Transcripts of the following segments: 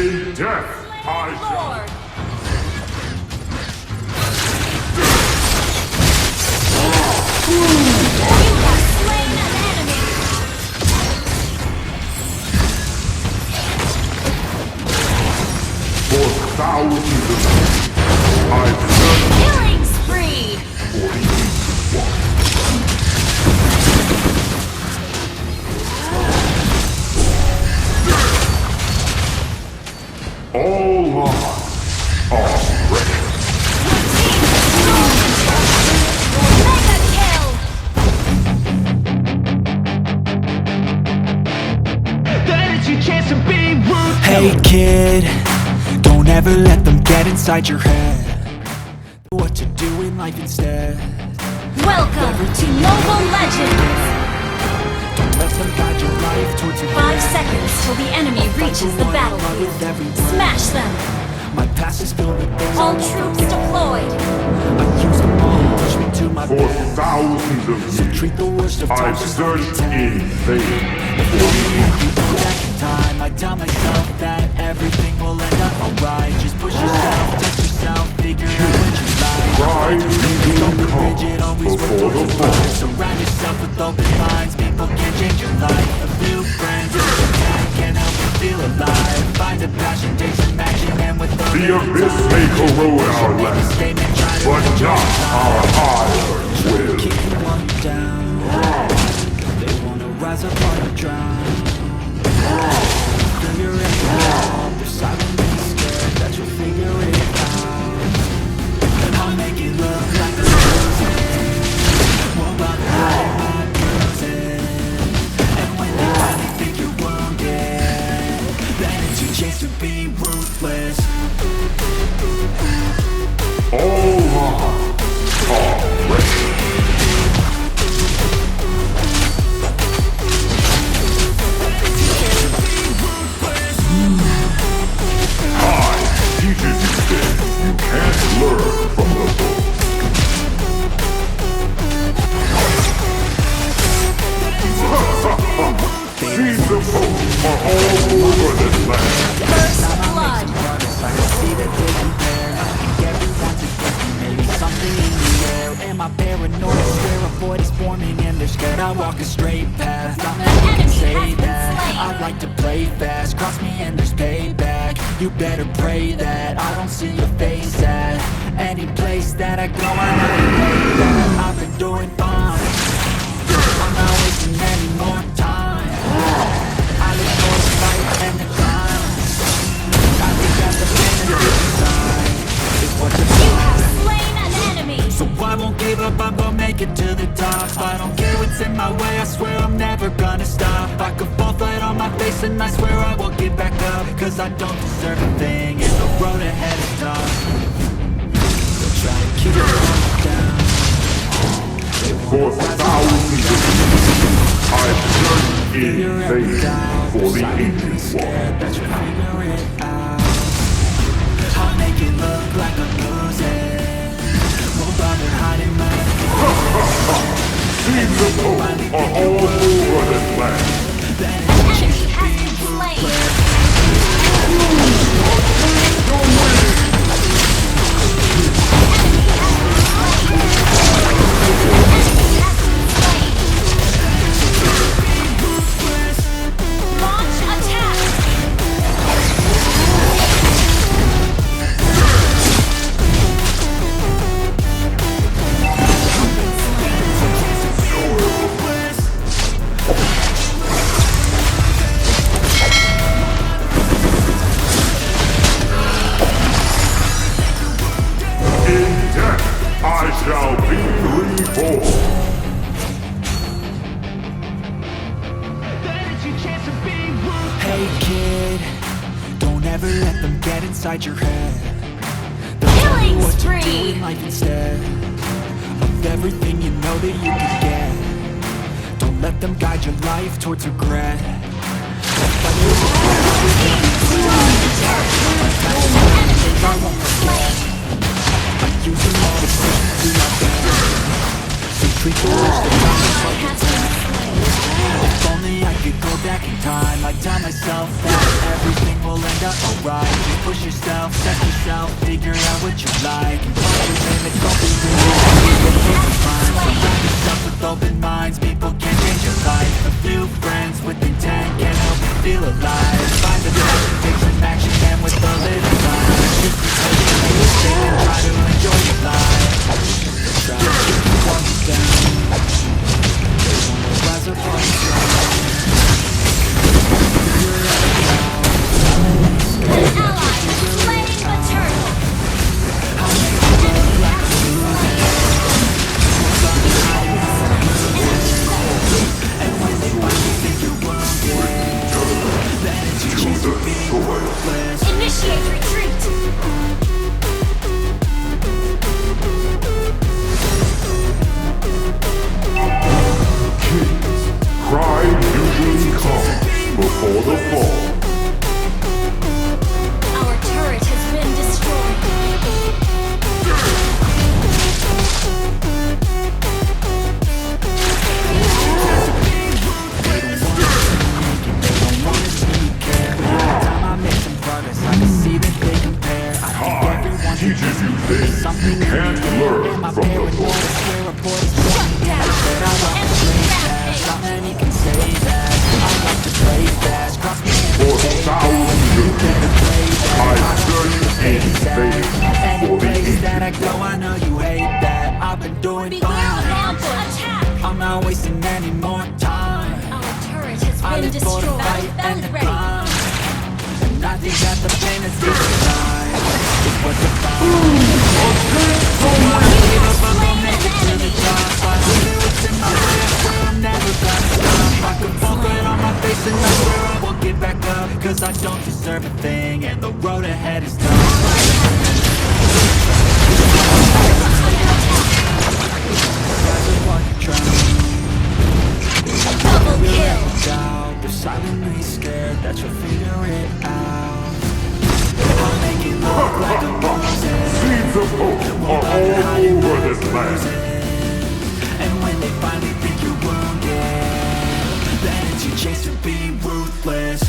In death, I shall. Lord. You have slain an enemy. For thousands of years, I've searched Killing spree. for the ancient one. All lives are precious. Mega kill. That is your chance to be ruthless. Hey kid, don't ever let them get inside your head. What to do in life instead. Welcome to Mobile Legends. Don't let them guide your life towards your 5 seconds till the enemy reaches the battlefield. Smash them. My past is filled with things All I won't troops forget. deployed. I use them all to push me to my For best. thousands of So years, treat the worst of I've times as searched only in vain If for the only I ancient could go one. back in time, I tell myself that everything will end up alright. Just push yourself, test yourself, figure out what you like. Pride Don't be being rigid, calm always work before the towards the fall. fire. Surround yourself with open minds, people can change your life. A few friends can help you feel alive. Find a passion, take some action, and with all The abyss may corrode our land, but not our iron will. keep you on down. They wanna rise up while you drown. Figure it out. They're silently scared that you'll figure it out. And I'll make it look like I'm losing. Won't bother hiding my bruises. And when they finally think you're wounded, then it's your chance to be ruthless. All lives are precious. I teaches you things you can't learn from the book. Seeds of hope are all over this land. First blood. I can see that they compare. I think everyone's against me, maybe something in the air. Am I paranoid? Swear a void is forming and they're scared I walk a straight path. I'm not who can say that. I like to play fast. Cross me and there's payback. You better pray that I don't see your face at any place that I go. I know you hate that. I've been doing fine. I'm not wasting any more time. I look for the fight and the climb. I think that the pain and the design is what You defines. have slain an enemy. So I won't give up, I'm gonna make it to the top. I don't care what's in my way, I swear I'm never gonna stop. I could fall flat on my face and I swear I won't get back up. Cause I don't deserve a thing and the road ahead is tough. They'll try to keep it down. For thousands of years, I've searched in vain for the ancient one. That you figure it out. I'll make it look like I'm losing. Won't bother hiding my Seeds of hope are all over this land. Enemy has been slain. Launch attack. In death, I shall be reborn. That is your chance to be ruthless. Hey kid, don't ever let them get inside your head. They'll tell you Killing what to do spree. in life instead of everything you know that you could get. Don't let them guide your life towards regret. I won't forget. I use them all to push me to my best. So treat the worst of times like it's if only I could go back in time, I'd tell myself that everything will end up alright. Just push yourself, test yourself, figure out what you like, and find your limits, don't be surround yourself with open minds, people can change your life. A few friends with intent can help you feel alive. Find the passion, take some action, and with a little time, just be patient, make a statement, try to enjoy your life. Try to keep you on the down. Rise up on the ground. An ally has slain the turtle. And when they finally think you're wounded, then it's your chance to be ruthless. Initiate retreat. Pride usually comes before the fall. Our turret has been destroyed. Teaches you things you can't learn from the book. Shut down. Enemy rampage. For thousands of years, I searched in vain for the Place that I ancient go, I know you hate that. I've been doing Begin fine. ambush. Attack. I'm not wasting any more time. Our turret has I been live for the destroyed. fight and the Belerick. climb. And I think that the pain is inside is what defines. So when I give up, I'm gonna make it to the top. I know what's in my way, I swear I'm never gonna stop. I can fall flat on my face and I swear I won't get back up. Cause I don't deserve a thing and the road ahead is tough. Double kill. Doubt, they're silently scared that you'll figure it out. I'll make it look like a bruises. seeds of hope are all over this land. And when they finally think you're wounded, then it's your chance to be ruthless.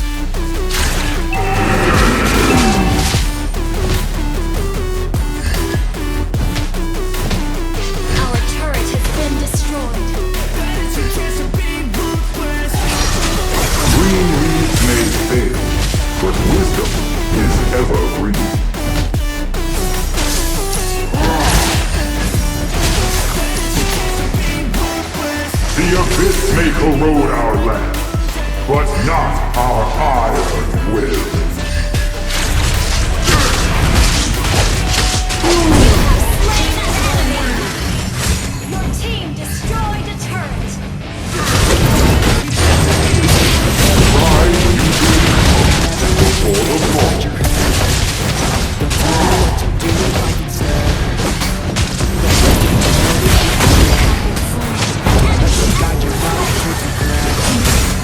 Our turret has been destroyed. Then it's your chance to be ruthless. Green leaves may fail, but wisdom is evergreen. The abyss may corrode our land, but not our iron will. Your team destroyed a turret. Pride usually comes before the fall.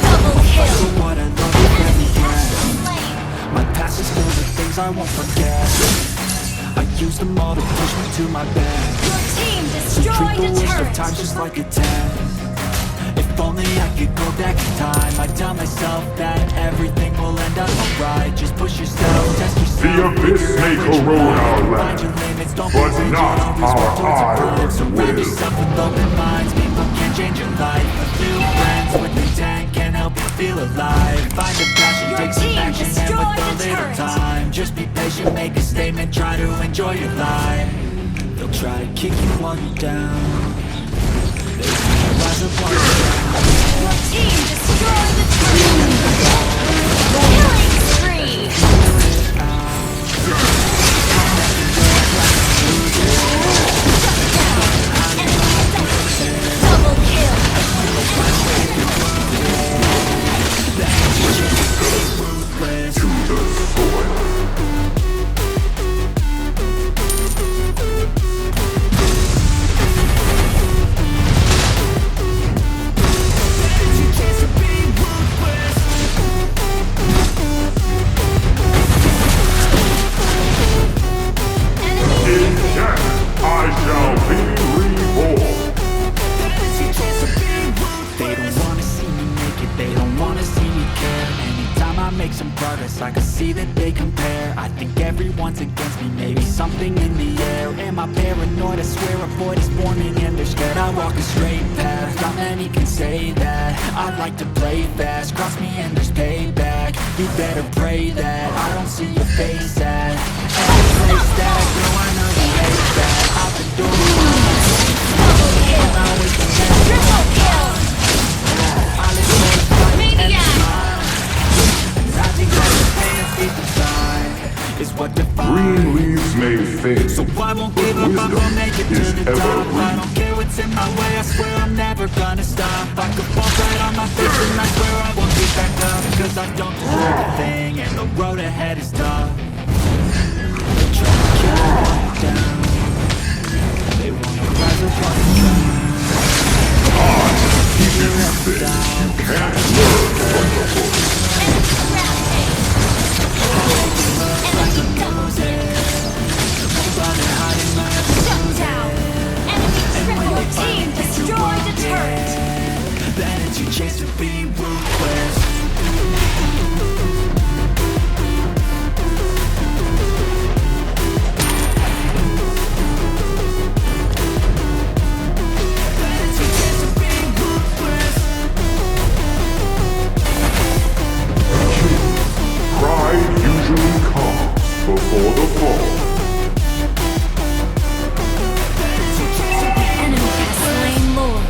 Double kill. What I love is every breath. Slain. My past is filled with things I won't forget. I use them all to push me to my best. Your team Treat destroyed the a worst of turret. times just like a test. If only I could go back in time, I'd tell myself that everything will end up alright. Just push yourself, test yourself. The abyss may corrode our Find land, your limits, don't but be rigid, not always our work towards a iron plan. Surround will. yourself with open minds, people can change your life. A few friends with intent can help you feel alive. Find a passion, Your take some team action, and destroyed with a a little turret. time, just be patient, make a statement, try to enjoy your life. They'll try to kick you while you're down. They rise up while you're down. Your team destroyed the turret. Killing spree. Double kill. Ruthless. To the soil. avoid is forming and they're scared I walk a straight path. Not many can say that I like to play fast. Cross me and there's payback. You better pray that I don't see your face at every place that I go. I know you hate that. I've been doing it. Double kill. Triple kill. I live for the fight and the Maniac. smile. I think that the pain of deep inside is what defines. Green leaves may fade, So I won't but give up, I'm gonna make it to wisdom the is top. I evergreen. don't care what's in my way, I swear I'm never gonna stop. I could fall right on my face and I swear I won't get back up. Cause I don't deserve a thing and the road ahead is tough. They try to kill me while I'm down. They wanna rise up while I'm down. Keep it this, you can't learn from the book. Enemy double kill. Shut down. Enemy triple team destroyed a turret. Then it's your chance to be ruthless. Pride usually comes before the fall. The enemy has slain Lord.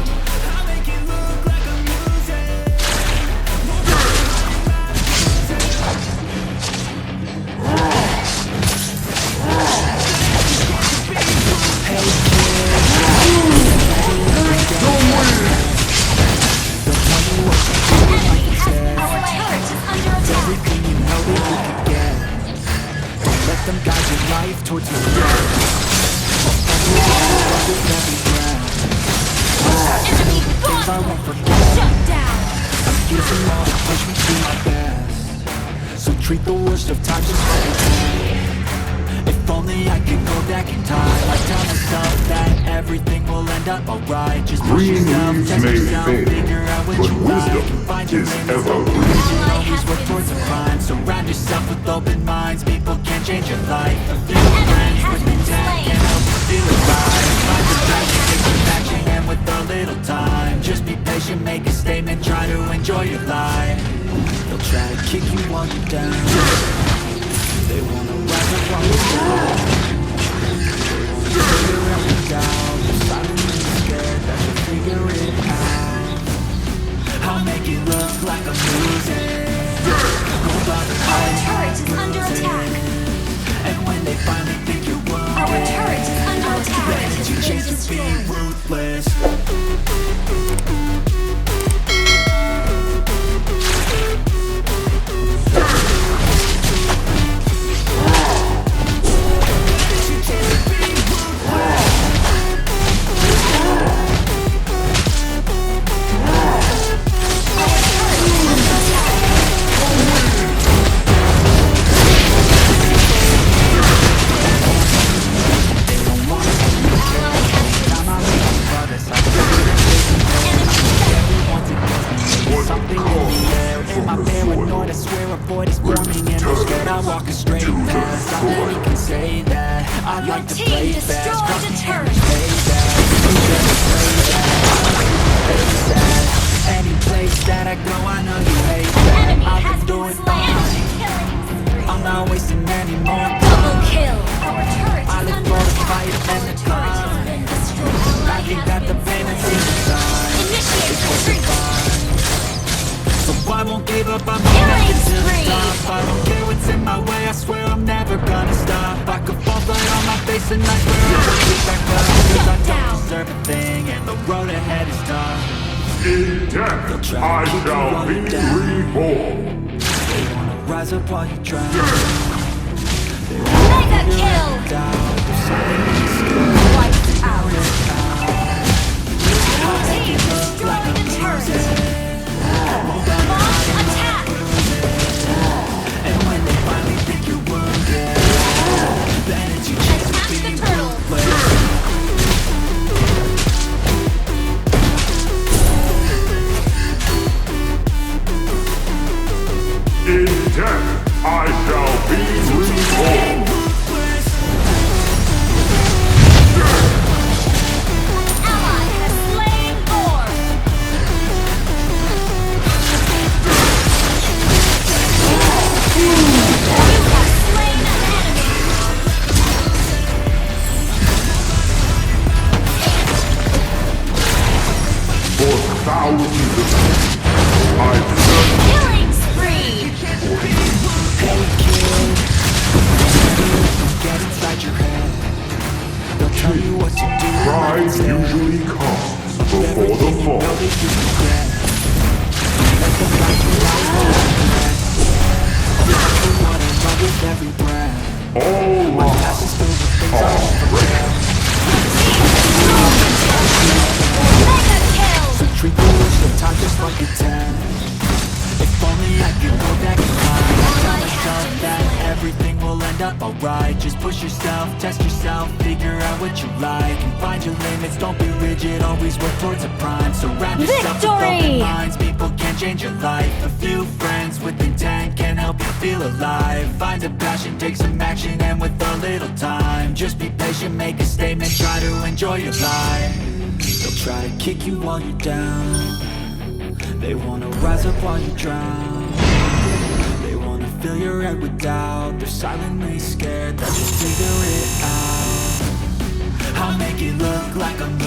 Everything you know that you can get. Don't let them guide your life towards your death. Enemy I won't bottom. forget. Shut down. I'm using all the push me to my best. So treat the worst of times as what it is. If only I could go back in time. I tell myself that everything will end up alright. Just push Green yourself, leaves test may yourself, fade, figure out what but you like, wisdom and find your is lane as evergreen. you always work towards a climb. Surround yourself with open minds. People can change your life. A few friends with intent can help you feel alive. Find your passion, take some action, and with a little time, just be patient, make a statement, try to enjoy your life. They'll try to kick you while you're down. They wanna rise up while you're down. Figure out your doubt. You're silently scared that you'll figure it out. I'll make it look like I'm losing. Won't bother Our hiding turret is I'm under losing. attack. And when they finally think you're wounded, Our turret is under attack. then it's your Has been chance to be destroyed. ruthless. Something in the air, am I paranoid? I swear a void is forming and I'm scared I walk a straight path. Not many can say that I Your like to team play destroyed fast. Cross a me turret. and pay that. You better pray that I don't see your face at any place that I go. I know you hate that. Enemy I've has been been doing slain. fine. Killing. I'm not wasting any more Double time. kill. Our turret I is live under for the attack. fight and the Our turret has climb. been destroyed. I think that the pain that's inside Initiate is what's retreat. defined. So I won't give up, I'm gonna make it to the Killing top. spree. I don't care what's in my way, I swear I'm never gonna stop. I could fall flat on my face and I swear I won't get back up. Cause I down. don't deserve a thing and the road ahead is tough. In death, try I to keep you shall while be you're down. reborn. They wanna rise up while you drown. Mega kill. Down, there's something in the sky. Wiped out. Your Make team it look like destroyed I'm a turret. losing. Launch attack. And when they finally think you're wounded, then it's your chance to Attack be the turtle. ruthless. In death, I shall be reborn. thousands of years, I've searched Killing spree! Hey kid, get inside your head. They'll tell you what to do. pride usually comes before the fall. Know that you regret. Let them guide you right for what I love with every breath. All lost Past is filled with things I are won't forget. Mega kill! So treat the worst of time just like a test. If only I could go back in time. Tell myself that everything will end up alright. Just push yourself, test yourself, figure out what you like, and find your limits, don't be rigid, always work towards a prime. Surround yourself with open minds, people can change your life. A few friends with intent can help you feel alive. Find a passion, take some action, and with a little time, just be patient, make a statement, try to enjoy your life. They'll try to kick you while you're down. They wanna rise up while you drown. They wanna fill your head with doubt. They're silently scared that you'll figure it out. I'll make it look like I'm